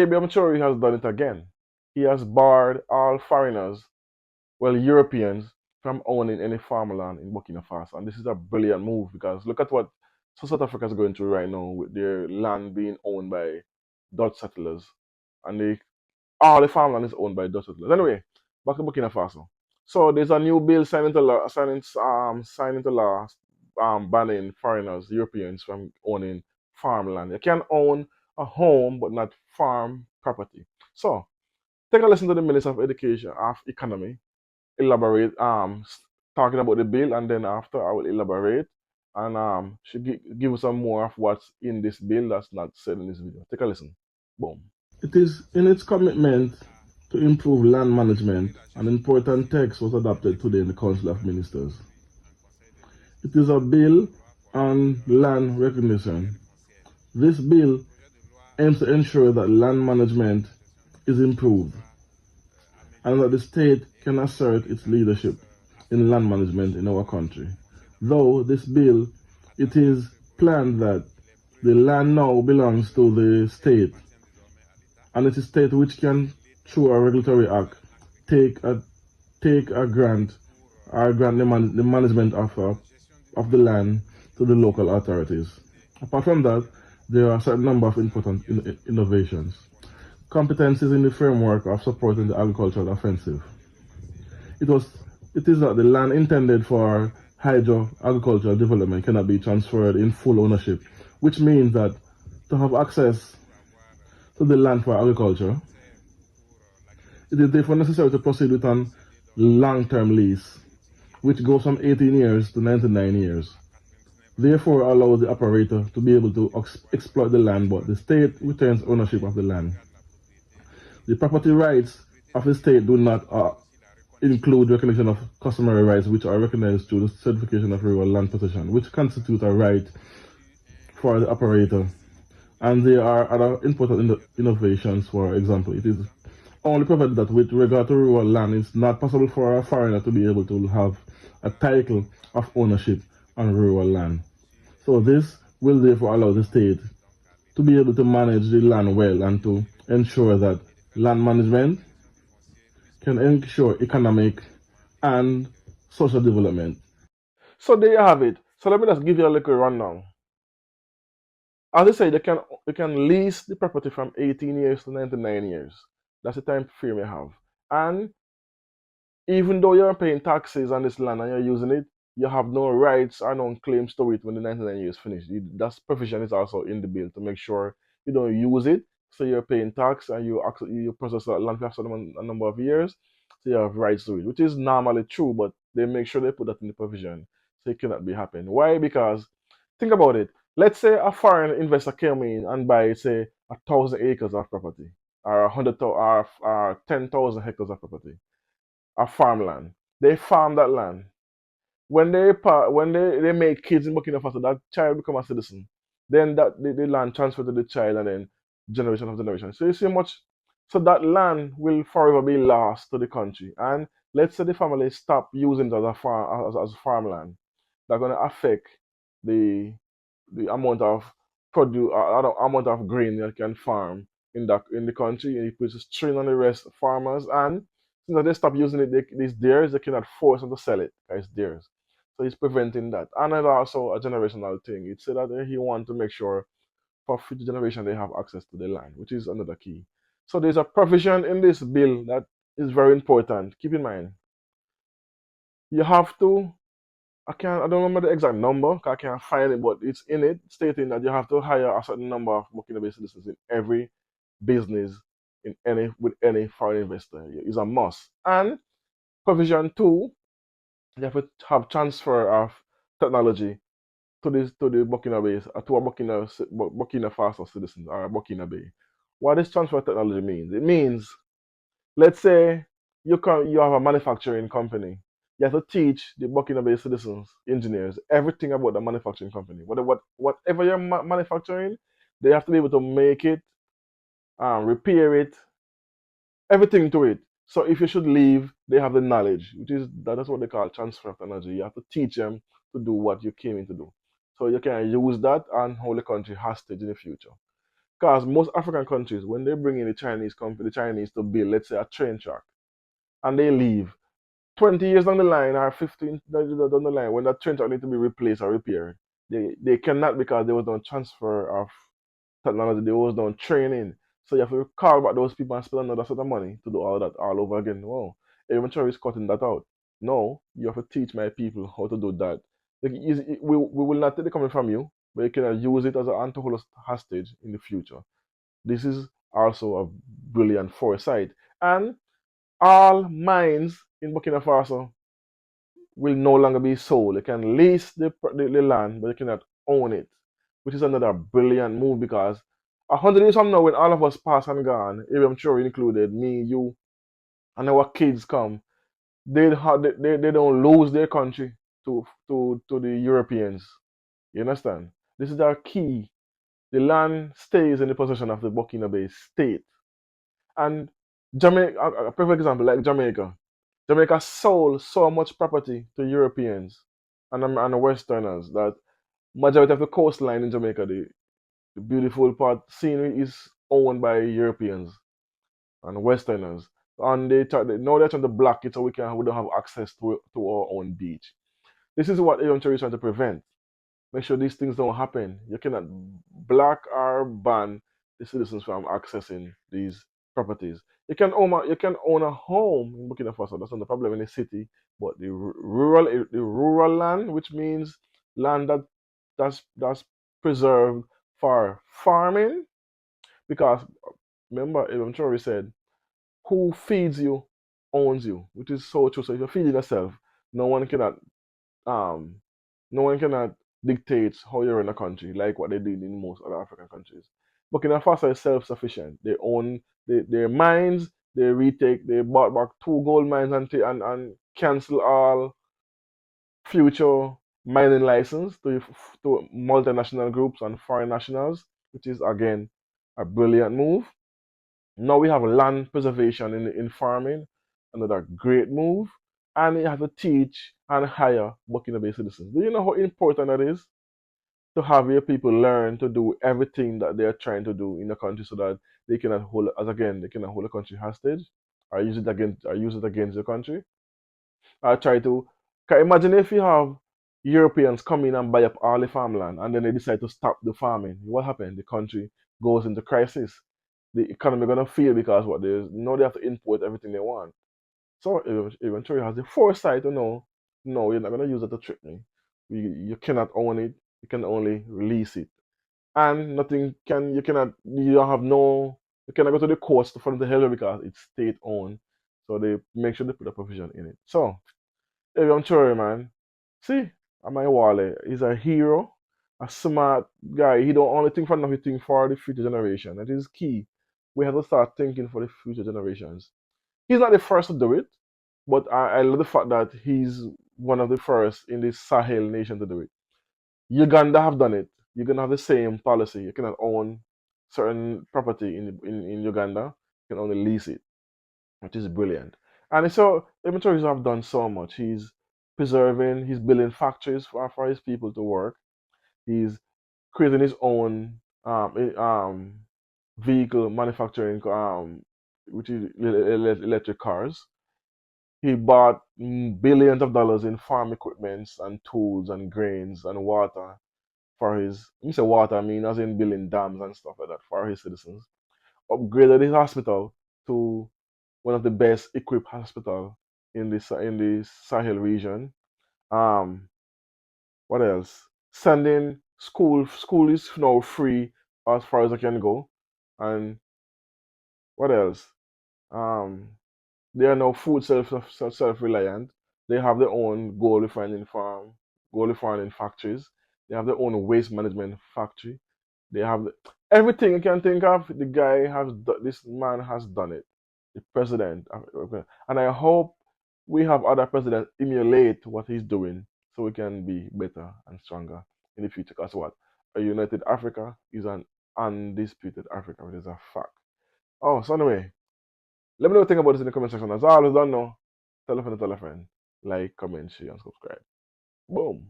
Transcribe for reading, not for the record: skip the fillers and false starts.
Ibrahim Traore has done it again. He has barred all foreigners, well, Europeans, from owning any farmland in Burkina Faso. And this is a brilliant move because look at what South Africa is going through right now with their land being owned by Dutch settlers. And all the farmland is owned by Dutch settlers. Anyway, back to Burkina Faso. So there's a new bill signed into law, banning foreigners, Europeans, from owning farmland. You can own a home, but not farm property. So take a listen to the Minister of Education of Economy elaborate, talking about the bill, and then after I will elaborate and should give us some more of what's in this bill that's not said in this video. Take a listen. Boom. It is in its commitment to improve land management, an important text was adopted today in the Council of Ministers. It is a bill on land recognition. This bill aims to ensure that land management is improved and that the state can assert its leadership in land management in our country. Though this bill, it is planned that the land now belongs to the state, and it is state which can, through a regulatory act, take a grant or grant the management of the land to the local authorities. Apart from that, there are a certain number of important innovations. Competencies in the framework of supporting the agricultural offensive. It is that the land intended for hydro agricultural development cannot be transferred in full ownership, which means that to have access to the land for agriculture, it is therefore necessary to proceed with a long-term lease, which goes from 18 years to 99 years. Therefore, allow the operator to be able to exploit the land, but the state retains ownership of the land. The property rights of the state do not include recognition of customary rights, which are recognized through the certification of rural land possession, which constitute a right for the operator. And there are other important innovations. For example, it is only provided that with regard to rural land, it's not possible for a foreigner to be able to have a title of ownership on rural land. So this will therefore allow the state to be able to manage the land well and to ensure that land management can ensure economic and social development. So there you have it. So let me just give you a little rundown. As I said, you can lease the property from 18 years to 99 years. That's the time frame you have. And even though you're paying taxes on this land and you're using it, you have no rights or no claims to it when the 99 years finish. That provision is also in the bill to make sure you don't use it. So you're paying tax and you process that land for a number of years. So you have rights to it, which is normally true, but they make sure they put that in the provision so it cannot be happening. Why? Because think about it. Let's say a foreign investor came in and buy, say, 1,000 acres of property, or 10,000 hectares of property, of farmland. They farm that land. When they make kids in Burkina Faso, that child become a citizen. Then the land transfer to the child, and then generation of generation. So you see much. So that land will forever be lost to the country. And let's say the family stop using it as a farm as farmland. That's going to affect the the amount of produce, amount of grain that can farm in the country, and it puts a strain on the rest farmers. And since they stop using it, it's theirs. They cannot force them to sell it. It's theirs. So he's preventing that. And it's also a generational thing. It said that he wants to make sure for future generation they have access to the land, which is another key. So there's a provision in this bill that is very important. Keep in mind, you have to. I don't remember the exact number, 'cause I can't find it, but it's in it stating that you have to hire a certain number of Burkina citizens in every business with any foreign investor. It's a must. And provision two, you have to have transfer of technology to the to a Burkina Faso citizens or Burkina Bay. What does transfer of technology means? It means, let's say you have a manufacturing company. You have to teach the Burkina Faso citizens, engineers, everything about the manufacturing company. Whatever you're manufacturing, they have to be able to make it, repair it, everything to it. So if you should leave, they have the knowledge, that's what they call transfer of technology. You have to teach them to do what you came in to do. So you can use that and hold the country hostage in the future. Because most African countries, when they bring in the Chinese company, the Chinese to build, let's say, a train track, and they leave, 20 years down the line or 15 down the line, when that train track need to be replaced or repaired, they cannot because there was no transfer of technology, there was no training. So you have to call back those people and spend another sort of money to do all that all over again. Wow. Eventually is cutting that out. No, you have to teach my people how to do that. Like, we will not take the coming from you, but you can use it as an to hold us hostage in the future. This is also a brilliant foresight. And all mines in Burkina Faso will no longer be sold. You can lease the land, but you cannot own it, which is another brilliant move because 100 years from now, when all of us pass and gone, Ibrahim Traore included, me, you, and our kids come, they don't lose their country to the Europeans. You understand? This is our key. The land stays in the possession of the Burkina Faso state. And Jamaica, a perfect example, like Jamaica. Jamaica sold so much property to Europeans and Westerners that majority of the coastline in Jamaica, the beautiful part scenery is owned by Europeans and Westerners. And now they're trying to block it so we don't have access to our own beach. This is what eventually is trying to prevent. Make sure these things don't happen. You cannot block or ban the citizens from accessing these properties. You can own a home in Burkina Faso. That's not the problem in the city, but the rural land, which means land that's preserved for farming, because remember, Ibn Traore said, "Who feeds you owns you," which is so true. So if you're feeding yourself, no one cannot um, no one cannot dictate how you run a country like what they did in most other African countries. Burkina Faso is self-sufficient. They own their mines. They bought back 2 gold mines and cancel all future mining license to multinational groups and foreign nationals, which is again a brilliant move. Now we have land preservation in farming, another great move. And you have to teach and hire Burkina Faso citizens. Do you know how important that is? To have your people learn to do everything that they're trying to do in the country so that they cannot hold the country hostage or use it against the country. I try to imagine if you have Europeans come in and buy up all the farmland and then they decide to stop the farming. What happened? The country goes into crisis. The economy gonna fail because what they now they have to import everything they want. So eventually has the foresight to know, no, you're not gonna use it to trick me. You cannot own it. You can only release it, and nothing can you cannot you don't have no you cannot go to the courts for them to help you because it's state owned. So they make sure they put a provision in it. So I'm sorry, man. See, my Wale is a hero, a smart guy. He don't only think for now, he think for the future generation. That is key. We have to start thinking for the future generations. He's not the first to do it, but I love the fact that he's one of the first in this Sahel nation to do it. Uganda have done it. You're gonna have the same policy. You cannot own certain property in Uganda. You can only lease it, which is brilliant. And so Inventories have done so much. He's building factories for his people to work. He's creating his own vehicle manufacturing, which is electric cars. He bought billions of dollars in farm equipments and tools and grains and water for his. When you say water, I mean as in building dams and stuff like that for his citizens. Upgraded his hospital to one of the best equipped hospital in the Sahel region. Um, what else? Sending school is now free as far as I can go. And what else? Um, they are now food self reliant. They have their own gold refining factories. They have their own waste management factory. They have everything you can think of. This man has done it. The president, and I hope we have other presidents emulate what he's doing, so we can be better and stronger in the future. Because what a united Africa is an undisputed Africa, which is a fact. Oh, so anyway, let me know what you think about this in the comment section. As always, don't know, tell a friend, like, comment, share, and subscribe. Boom.